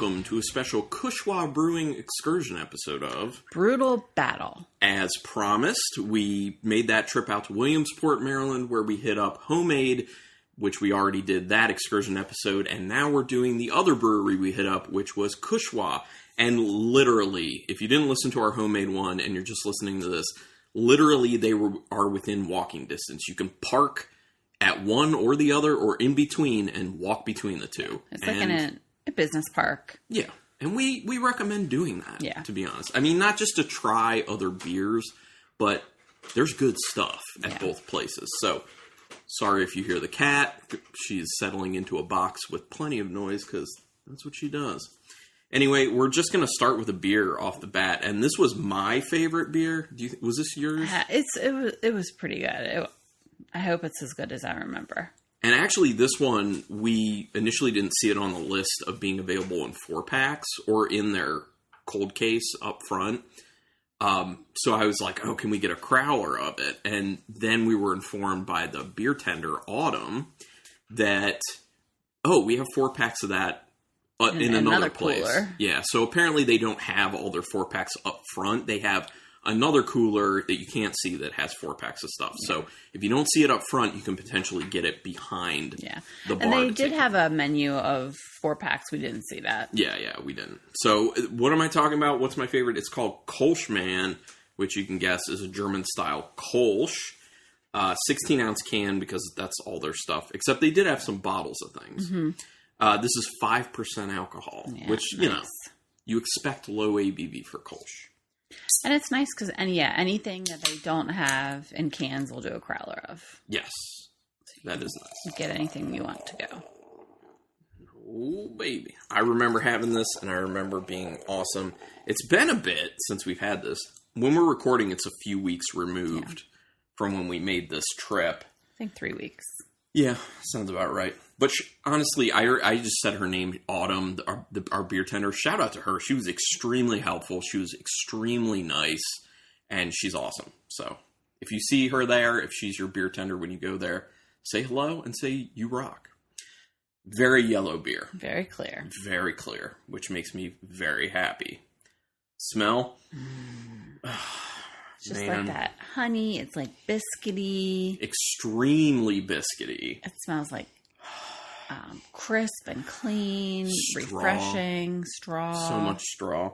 welcome to a special Cushwa Brewing Excursion episode of Brutal Battle. As promised, we made that trip out to Williamsport, Maryland, where we hit up Homemade, which we already did that excursion episode, and now we're doing the other brewery we hit up, which was Cushwa. And literally, if you didn't listen to our Homemade one and you're just listening to this, literally they are within walking distance. You can park at one or the other or in between and walk between the two. It's like in a business park. Yeah. And we recommend doing that, yeah, to be honest. I mean, not just to try other beers, but there's good stuff at both places. So, sorry if you hear the cat. She's settling into a box with plenty of noise because that's what she does. Anyway, we're just going to start with a beer off the bat. And this was my favorite beer. Was this yours? It was pretty good. I hope it's as good as I remember. And actually, this one, we initially didn't see it on the list of being available in 4-packs or in their cold case up front. So I was like, oh, can we get a crowler of it? And then we were informed by the beer tender, Autumn, that, we have 4-packs of that in another place. Cooler. Yeah, so apparently they don't have all their 4-packs up front. They have another cooler that you can't see that has 4-packs of stuff. Yeah. So if you don't see it up front, you can potentially get it behind the bar. And they did have a menu of 4-packs. We didn't see that. Yeah, we didn't. So what am I talking about? What's my favorite? It's called Kolschmann, which you can guess is a German-style Kolsch. 16-ounce can because that's all their stuff. Except they did have some bottles of things. Mm-hmm. This is 5% alcohol, which, you expect low ABV for Kolsch. And it's nice because, anything that they don't have in cans, we'll do a crowler of. Yes, that is nice. Get anything you want to go. Oh, baby. I remember having this, and I remember being awesome. It's been a bit since we've had this. When we're recording, it's a few weeks removed from when we made this trip. I think 3 weeks. Yeah, sounds about right. But honestly, I just said her name, Autumn, our beer tender. Shout out to her. She was extremely helpful. She was extremely nice, and she's awesome. So if you see her there, if she's your beer tender when you go there, say hello and say you rock. Very yellow beer. Very clear. Very clear, which makes me very happy. Smell? It's just like that honey. It's like biscuity. Extremely biscuity. It smells like crisp and clean, refreshing, straw. So much straw.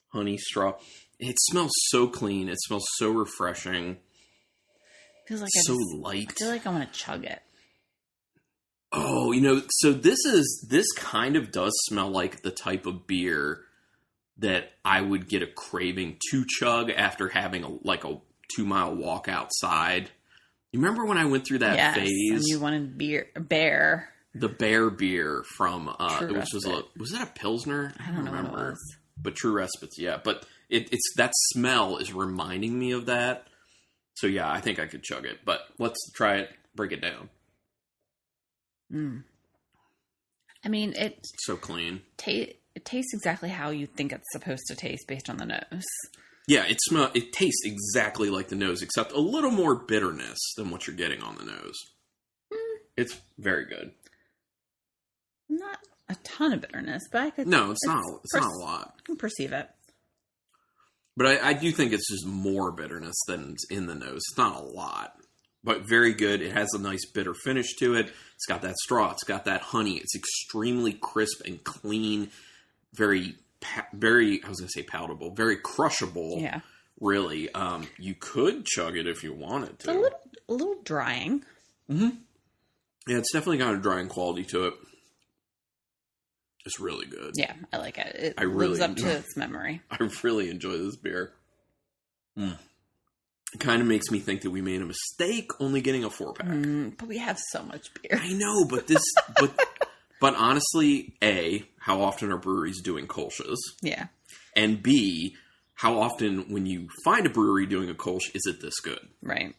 Honey straw. It smells so clean. It smells so refreshing. Feels like light. I feel like I want to chug it. Oh, so this kind of does smell like the type of beer that I would get a craving to chug after having a 2-mile walk outside. You remember when I went through that phase? And you wanted bear. The bear beer from, was that a Pilsner? I don't know what it was. But True Respites, yeah. But it's that smell is reminding me of that. So yeah, I think I could chug it. But let's try it, break it down. I mean, it's so clean. It tastes exactly how you think it's supposed to taste based on the nose. Yeah, it tastes exactly like the nose, except a little more bitterness than what you're getting on the nose. It's very good. Not a ton of bitterness, but I could... No, it's not a lot. I can perceive it. But I do think it's just more bitterness than in the nose. It's not a lot, but very good. It has a nice bitter finish to it. It's got that straw. It's got that honey. It's extremely crisp and clean. Very, very, I was going to say palatable. Very crushable. Yeah. Really. You could chug it if you wanted to. It's a little drying. Mm-hmm. Yeah, it's definitely got a drying quality to it. It's really good. Yeah, I like it. It lives up to its memory. I really enjoy this beer. It kind of makes me think that we made a mistake only getting a 4-pack. But we have so much beer. I know, but but honestly, A, how often are breweries doing Kolsch's? Yeah. And B, how often when you find a brewery doing a Kolsch, is it this good? Right.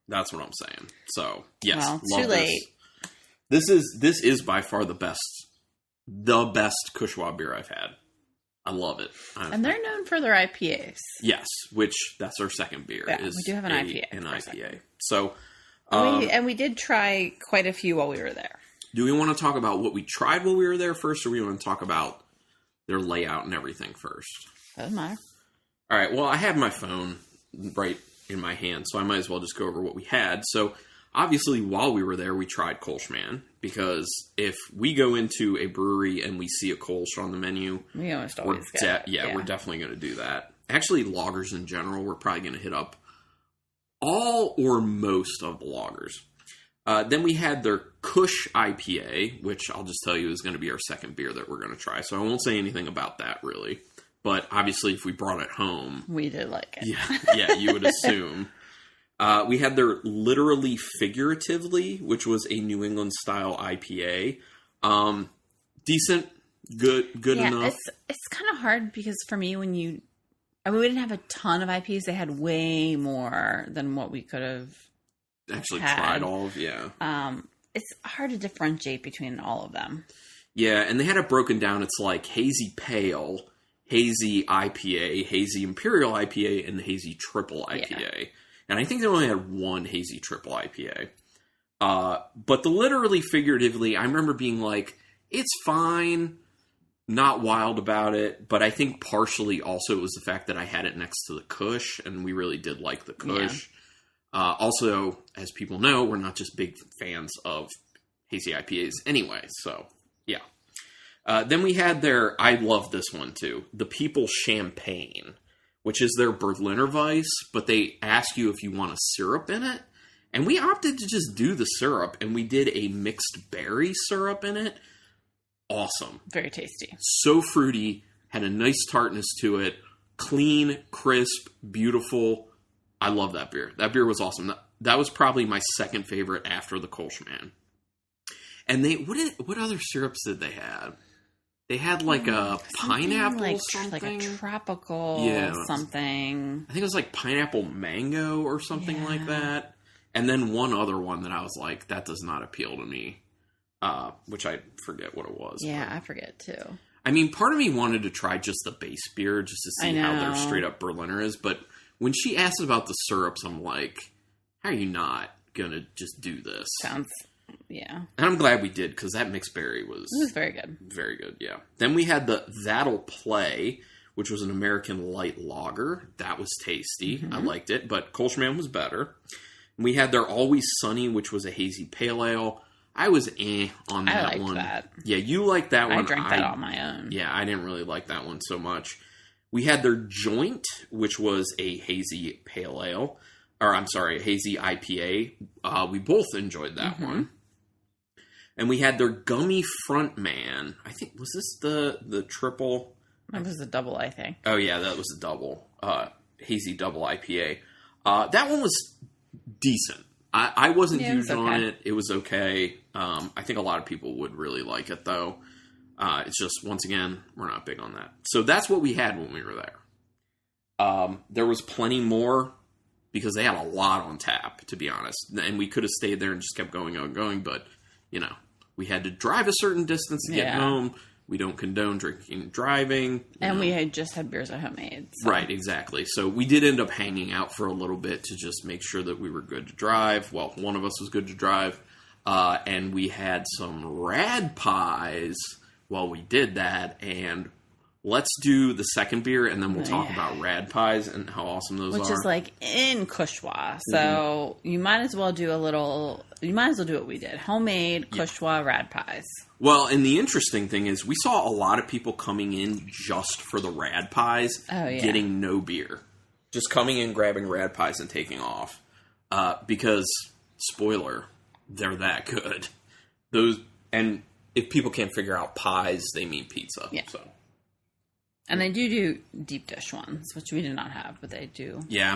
That's what I'm saying. So, yes, well, love too late. This is by far the best Cushwa beer I've had. I love it. And they're known for their IPAs. Yes, which that's our second beer. Yeah, we do have an IPA. An IPA. So, and we did try quite a few while we were there. Do we want to talk about what we tried while we were there first, or we want to talk about their layout and everything first. Doesn't matter. All right, well, I have my phone right in my hand, so I might as well just go over what we had. So, obviously, while we were there, we tried Kolschman, because if we go into a brewery and we see a Kolsch on the menu, we almost always get it. We're definitely going to do that. Actually, lagers in general, we're probably going to hit up all or most of the lagers. Then we had their Kush IPA, which I'll just tell you is going to be our second beer that we're going to try. So I won't say anything about that, really. But obviously, if we brought it home... we did like it. Yeah, you would assume. We had their Literally Figuratively, which was a New England-style IPA. Decent, good enough. It's kind of hard because for me, when you... I mean, we didn't have a ton of IPs. They had way more than what we could have actually tried all of, it's hard to differentiate between all of them. Yeah, and they had it broken down. It's like Hazy Pale, Hazy IPA, Hazy Imperial IPA, and the Hazy Triple IPA. Yeah. And I think they only had one Hazy Triple IPA. But the Literally Figuratively, I remember being like, it's fine, not wild about it, but I think partially also it was the fact that I had it next to the Kush, and we really did like the Kush. Yeah. Also, as people know, we're not just big fans of hazy IPAs anyway, so yeah. Then we had their, I love this one too, the People Champagne, which is their Berliner Weiss, but they ask you if you want a syrup in it, and we opted to just do the syrup, and we did a mixed berry syrup in it. Awesome. Very tasty. So fruity, had a nice tartness to it, clean, crisp, beautiful. I love that beer. That beer was awesome. That was probably my second favorite after the Kolschman. And they, what other syrups did they have? They had like a pineapple something. Like a tropical something. I think it was like pineapple mango or something like that. And then one other one that I was like, that does not appeal to me. Which I forget what it was. Yeah, I forget too. I mean, part of me wanted to try just the base beer just to see how their straight up Berliner is. But when she asked about the syrups, I'm like, how are you not going to just do this? Yeah. And I'm glad we did, because that mixed berry was very good. Very good, yeah. Then we had the That'll Play, which was an American light lager. That was tasty. Mm-hmm. I liked it, but Kolschman was better. We had their Always Sunny, which was a hazy pale ale. I was on that one. I liked that. Yeah, you liked that one. I drank that on my own. Yeah, I didn't really like that one so much. We had their Joint, which was a hazy pale ale. Or, I'm sorry, a hazy IPA. We both enjoyed that one. And we had their Gummy Frontman. I think, was this the triple? That was the double, I think. Oh, yeah, that was the double. Hazy double IPA. That one was decent. I wasn't huge on it. It was okay. I think a lot of people would really like it, though. It's just, once again, we're not big on that. So that's what we had when we were there. There was plenty more, because they had a lot on tap, to be honest. And we could have stayed there and just kept going, but, you know, we had to drive a certain distance to get home. We don't condone drinking and driving. And we had just had beers at homemade. So. Right, exactly. So we did end up hanging out for a little bit to just make sure that we were good to drive. Well, one of us was good to drive. And we had some Rad Pies while we did that. And let's do the second beer, and then we'll talk about Rad Pies and how awesome those are. Which is like in Cushwa. So you might as well do what we did. Homemade Cushwa Rad Pies. Well, and the interesting thing is we saw a lot of people coming in just for the Rad Pies, getting no beer. Just coming in, grabbing Rad Pies, and taking off. Because, spoiler, they're that good. And if people can't figure out pies, they mean pizza. Yeah. So. And they do deep dish ones, which we do not have, but they do. Yeah,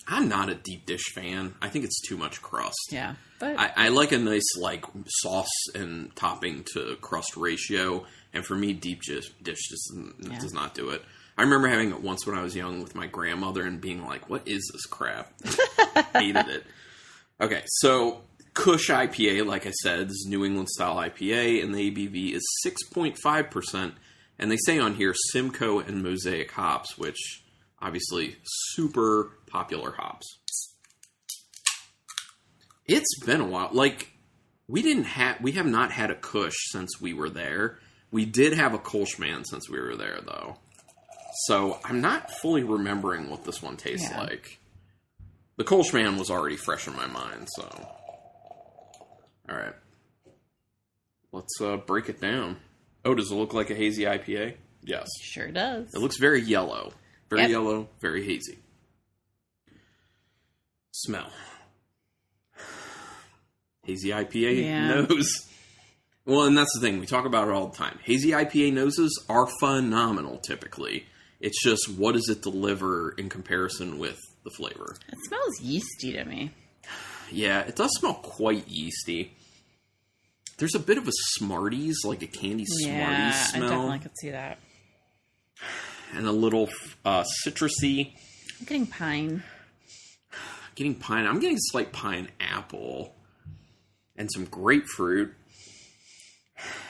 I'm not a deep dish fan. I think it's too much crust. Yeah. But I like a nice, like, sauce and topping to crust ratio. And for me, deep dish just does not do it. I remember having it once when I was young with my grandmother and being like, what is this crap? Hated it. Okay, so Kush IPA, like I said, this is New England style IPA, and the ABV is 6.5%. And they say on here Simcoe and Mosaic hops, which obviously super popular hops. It's been a while. Like, we have not had a Kush since we were there. We did have a Kolschman since we were there, though. So I'm not fully remembering what this one tastes like. The Kolschman was already fresh in my mind, so... All right. Let's break it down. Oh, does it look like a hazy IPA? Yes. Sure does. It looks very yellow. Very yellow, very hazy. Smell. Hazy IPA nose. Well, and that's the thing. We talk about it all the time. Hazy IPA noses are phenomenal, typically. It's just, what does it deliver in comparison with the flavor? It smells yeasty to me. Yeah, it does smell quite yeasty. There's a bit of a Smarties, like a candy Smarties smell. I definitely could see that. And a little citrusy. I'm getting pine. I'm getting slight pineapple. And some grapefruit.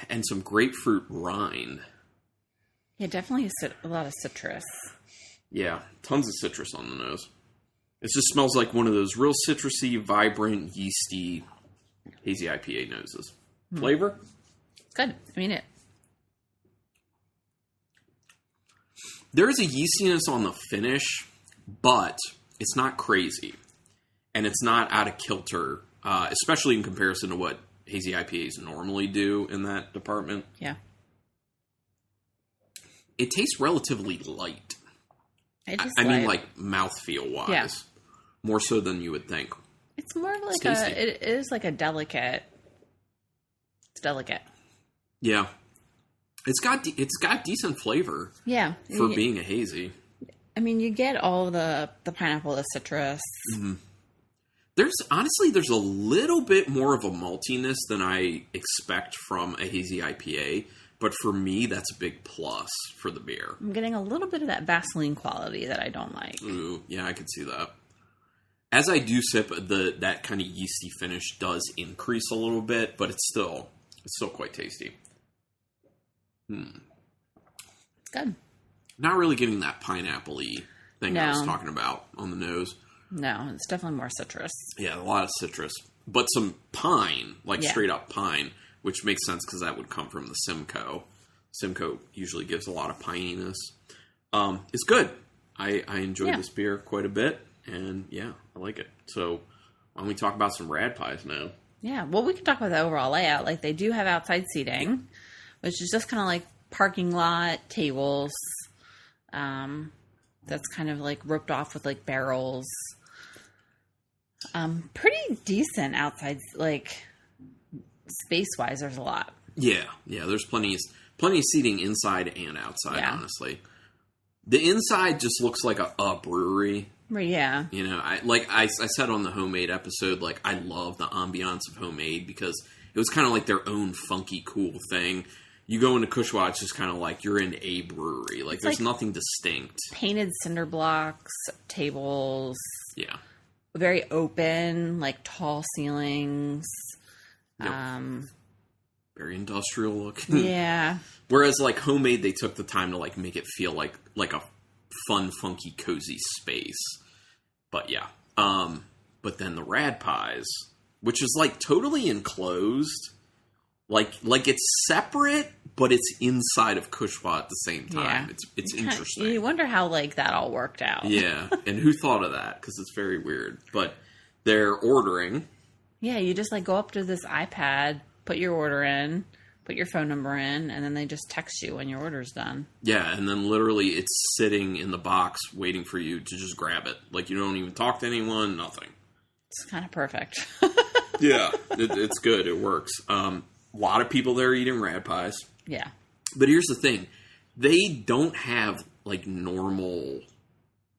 And some grapefruit rind. Yeah, definitely a lot of citrus. Yeah, tons of citrus on the nose. It just smells like one of those real citrusy, vibrant, yeasty, hazy IPA noses. Flavor? Good. I mean it. There is a yeastiness on the finish, but it's not crazy. And it's not out of kilter, especially in comparison to what hazy IPAs normally do in that department. Yeah. It tastes relatively light. I mean, like, mouthfeel-wise. Yeah. More so than you would think. It's more like it is like a delicate... It's delicate. Yeah. It's got decent flavor. Yeah. For being a hazy. I mean, you get all the pineapple, the citrus. Mm-hmm. There's a little bit more of a maltiness than I expect from a hazy IPA. But for me, that's a big plus for the beer. I'm getting a little bit of that Vaseline quality that I don't like. Ooh, yeah, I could see that. As I do sip, that kind of yeasty finish does increase a little bit, but it's still quite tasty. It's good. Not really getting that pineapple-y thing I was talking about on the nose. No, it's definitely more citrus. Yeah, a lot of citrus. But some pine, straight up pine, which makes sense because that would come from the Simcoe. Simcoe usually gives a lot of pininess. It's good. I enjoy this beer quite a bit, and yeah, I like it. So why don't we talk about some Rad Pies now? Yeah, well, we can talk about the overall layout. Like, they do have outside seating, which is just kind of like parking lot tables. That's kind of like roped off with like barrels. Pretty decent outside, like space-wise. There's a lot. Yeah. There's plenty of seating inside and outside. Honestly, the inside just looks like a brewery. Right, yeah. You know, I said on the Homemade episode, like, I love the ambiance of Homemade because it was kind of like their own funky, cool thing. You go into Cushwa, it's just kind of like you're in a brewery. Like, there's nothing distinct. Painted cinder blocks, tables. Yeah. Very open, like tall ceilings. Yep. Very industrial looking. Yeah. Whereas, like, Homemade, they took the time to, like, make it feel like a fun, funky, cozy space. But yeah. But then the Rad Pies, which is like totally enclosed, like it's separate, but it's inside of Cushwa at the same time. Yeah. It's interesting. You wonder how like that all worked out. Yeah, and who thought of that? Because it's very weird. But they're ordering. Yeah, you just like go up to this iPad, put your order in, put your phone number in, and then they just text you when your order's done. Yeah, and then literally it's sitting in the box waiting for you to just grab it. Like, you don't even talk to anyone, nothing. It's kind of perfect. Yeah, it's good. It works. A lot of people there eating Rad Pies. Yeah. But here's the thing. They don't have, like, normal...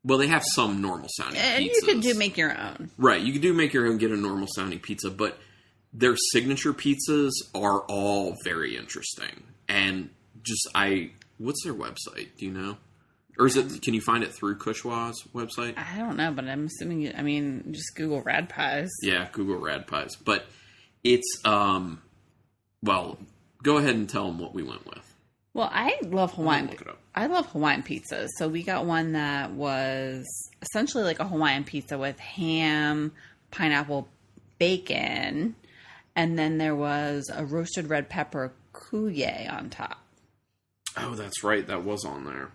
Well, they have some normal sounding pizzas. And you could make your own. Right, you could make your own, get a normal sounding pizza, but... Their signature pizzas are all very interesting. And just, what's their website? Do you know? Or is it, can you find it through Cushwa's website? I don't know, but I'm assuming, just Google Rad Pies. Yeah, Google Rad Pies. But it's, well, go ahead and tell them what we went with. Well, I love Hawaiian. I love Hawaiian pizzas. So we got one that was essentially like a Hawaiian pizza with ham, pineapple, bacon, and then there was a roasted red pepper kuye on top. Oh, that's right. That was on there.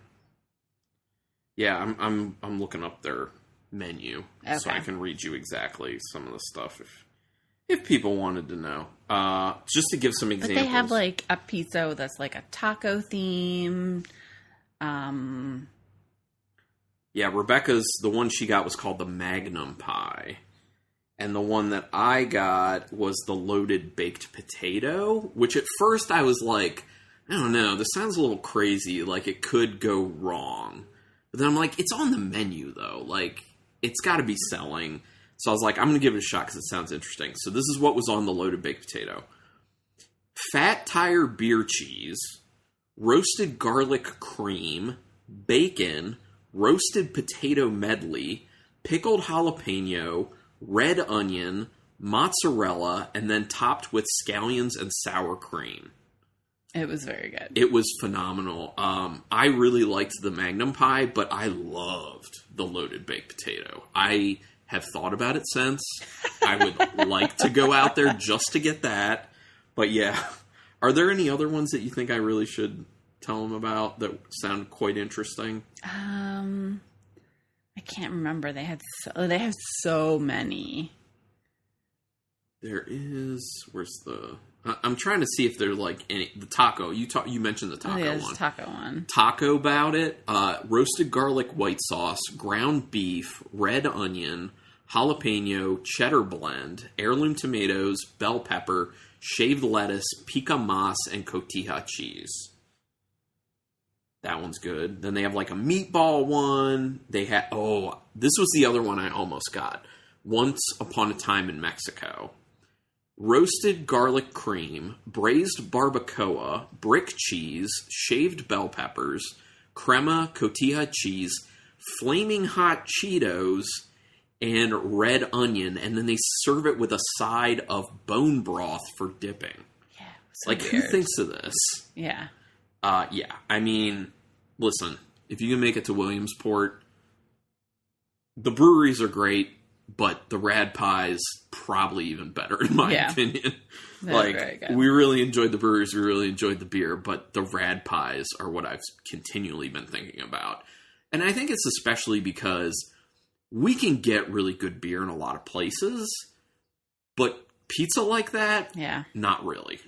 Yeah, I'm looking up their menu so I can read you exactly some of the stuff if people wanted to know. Just to give some examples. But they have like a pizza that's like a taco theme. Yeah, Rebecca's, the one she got was called the Magnum Pie. And the one that I got was the loaded baked potato, which at first I was like, I don't know, this sounds a little crazy, like it could go wrong. But then I'm like, it's on the menu though, like it's got to be selling. So I was like, I'm going to give it a shot because it sounds interesting. So this is what was on the loaded baked potato. Fat tire beer cheese, roasted garlic cream, bacon, roasted potato medley, pickled jalapeno, red onion, mozzarella, and then topped with scallions and sour cream. It was very good. It was phenomenal. I really liked the Magnum Pie, but I loved the loaded baked potato. I have thought about it since. I would like to go out there just to get that. But yeah. Are there any other ones that you think I really should tell them about that sound quite interesting? I can't remember. They have so many. There is. Where's the? I'm trying to see if they're like any. The taco. You mentioned the taco one. Taco one. Taco about it. Roasted garlic white sauce, ground beef, red onion, jalapeno, cheddar blend, heirloom tomatoes, bell pepper, shaved lettuce, pica mas, and cotija cheese. That one's good. Then they have like a meatball one. They had, this was the other one I almost got. Once Upon a Time in Mexico. Roasted garlic cream, braised barbacoa, brick cheese, shaved bell peppers, crema, cotija cheese, flaming hot Cheetos, and red onion. And then they serve it with a side of bone broth for dipping. Yeah. So like, weird. Who thinks of this? Yeah. Yeah. I mean, listen, if you can make it to Williamsport, the breweries are great, but the Rad Pies probably even better in my opinion. Like, very good. We really enjoyed the breweries, we really enjoyed the beer, but the Rad Pies are what I've continually been thinking about. And I think it's especially because we can get really good beer in a lot of places, but pizza like that, not really.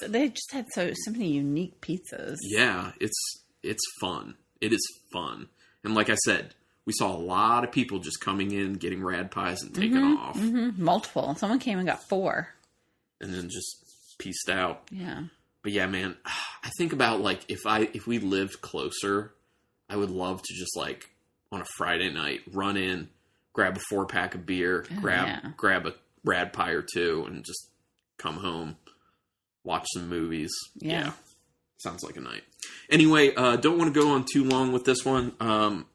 They just had so many unique pizzas. Yeah, it's fun. It is fun. And like I said, we saw a lot of people just coming in, getting Rad Pies and taking off. Mm-hmm. Multiple. Someone came and got 4. And then just pieced out. Yeah. But yeah, man, I think about like if we lived closer, I would love to just like on a Friday night run in, grab a 4-pack of beer, grab a Rad Pie or 2, and just come home, watch some movies. Yeah. Sounds like a night. Anyway, don't want to go on too long with this one.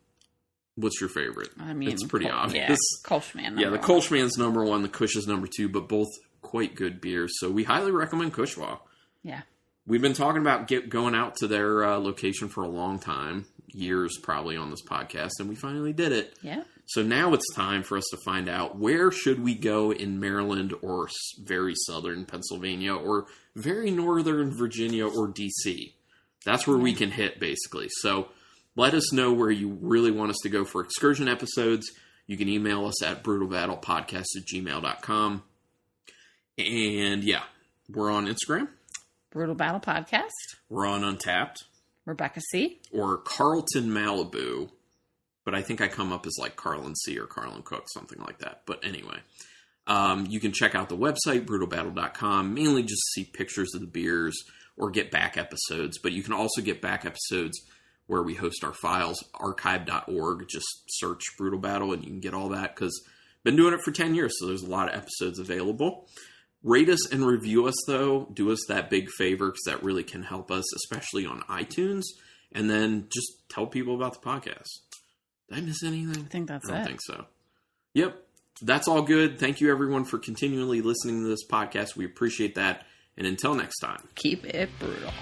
What's your favorite? I mean, it's pretty obvious. Yeah, Kolschman. The Kolschman's number 1, the Kush is number 2, but both quite good beers. So we highly recommend Cushwa. Yeah. We've been talking about going out to their location for a long time, years probably on this podcast, and we finally did it. Yeah. So now it's time for us to find out where should we go in Maryland or very southern Pennsylvania or very northern Virginia or D.C. That's where we can hit, basically. So let us know where you really want us to go for excursion episodes. You can email us at brutalbattlepodcast@gmail.com. And yeah, we're on Instagram. Brutal Battle Podcast. We're on Untapped. Rebecca C. Or Carlton Malibu. But I think I come up as like Carlin C or Carlin Cook, something like that. But anyway, you can check out the website, brutalbattle.com, mainly just to see pictures of the beers or get back episodes. But you can also get back episodes where we host our files, archive.org. Just search Brutal Battle and you can get all that because I've been doing it for 10 years, so there's a lot of episodes available. Rate us and review us, though. Do us that big favor because that really can help us, especially on iTunes. And then just tell people about the podcast. Did I miss anything? I think that's it. I don't think so. Yep. That's all good. Thank you, everyone, for continually listening to this podcast. We appreciate that. And until next time, keep it brutal.